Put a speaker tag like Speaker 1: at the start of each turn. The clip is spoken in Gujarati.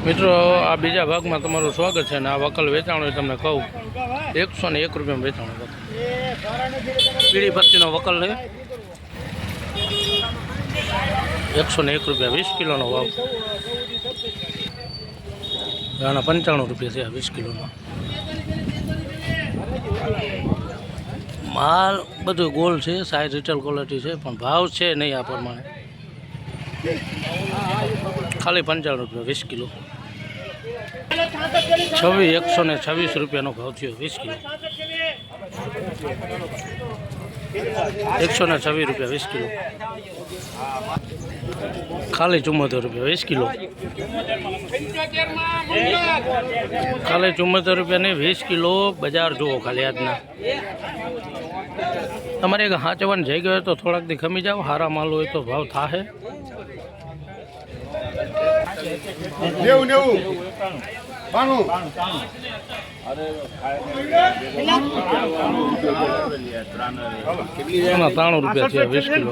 Speaker 1: મિત્રો આ બીજા ભાગમાં તમારું સ્વાગત છે અને આ વકલ વેચાણું તમને કહું 101 રૂપિયામાં વેચાણું વકલ પીળી પત્તીનો વકલ છે 101 રૂપિયા 20 કિલોનો ભાવ આના 95 રૂપિયા છે આ 20 કિલોનો માલ બધું ગોલ છે સાઈઝ રિટેલ ક્વોલિટી છે પણ ભાવ છે નહીં આ પ્રમાણે ખાલી 95 રૂપિયા 20 કિલો 126 રૂપિયાનો ભાવ થયો 20 કિલો 126 રૂપિયા 20 કિલો ખાલી 74 રૂપિયા 20 કિલો ખાલી 74 રૂપિયાની 20 કિલો બજાર જુઓ ખાલી આજના તમારે એક હાંચવાની જઈ ગયો તો થોડાક દી ખમી જાવ સારા માલ હોય તો ભાવ થાહે 93 રૂપિયા છે 20 કિલો